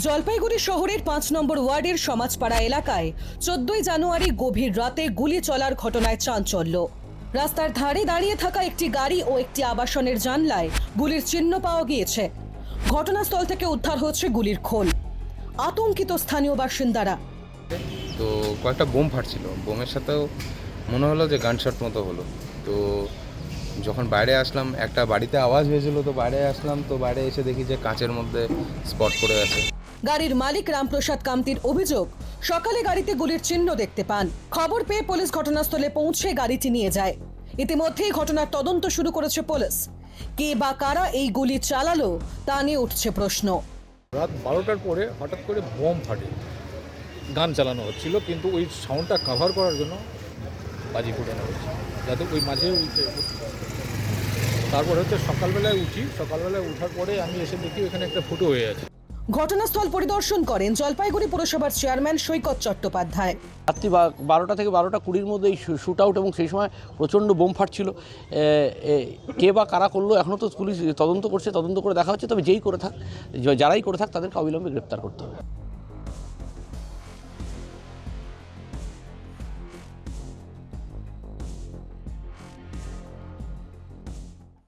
জলপাইগুড়ি শহরের ৫ নম্বর ওয়ার্ডের সমাজপাড়া এলাকায় ১৪ই জানুয়ারি গভীর রাতে গুলি চলার ঘটনায় চাঞ্চল্য। রাস্তার ধারে দাঁড়িয়ে থাকা একটি গাড়ি ও একটি আবাসনের জানলায় গুলির চিহ্ন পাওয়া গিয়েছে। ঘটনাস্থল থেকে উদ্ধার হচ্ছে গুলির খোল। আতঙ্কিত স্থানীয় বাসিন্দারা। তো কয়েকটা বোম ফাটছিল, বোমের সাথেও মনে হলো যে গানশট মতো হলো। তো যখন বাইরে আসলাম, একটা বাড়িতে আওয়াজ হয়েছিল, তো বাইরে আসলাম, তো বাইরে এসে দেখি যে কাঁচের মধ্যে স্পট পড়ে আছে। গাড়ির মালিক রামপ্রসাদ কামতির অভিযোগ, সকালে গাড়িতে গুলির চিহ্ন দেখতে পান। খবর পেয়ে পুলিশ ঘটনাস্থলে পৌঁছে গাড়িটি নিয়ে যায়। ইতিমধ্যেই ঘটনার তদন্ত শুরু করেছে পুলিশ। কে বা কারা এই গুলি চালালো তা নিয়ে উঠছে প্রশ্ন। রাত 12টার পরে হঠাৎ করে বোম ফাটে, গান চালানো হচ্ছিল, কিন্তু ওই সাউন্ডটা কাভার করার জন্য বাজি ফুটানো হচ্ছে, যাতে ওই মাঝে তারপর হচ্ছে সকালবেলায় উঠার পরে আমি এসে দেখি ওখানে একটা ফুটো হয়ে আছে। ঘটনাস্থল পরিদর্শন করেন জলপাইগুড়ি পুরসভার চেয়ারম্যান সৈকত চট্টোপাধ্যায়। রাত্রি 12টা থেকে 12:20-র মধ্যে এই শ্যুট আউট, এবং সেই সময় প্রচণ্ড বোম ফাটছিল। কে বা কারা করলো এখনও তো পুলিশ তদন্ত করছে, তদন্ত করে দেখা হচ্ছে। তবে যারাই করে থাক তাদেরকে অবিলম্বে গ্রেপ্তার করতে হবে।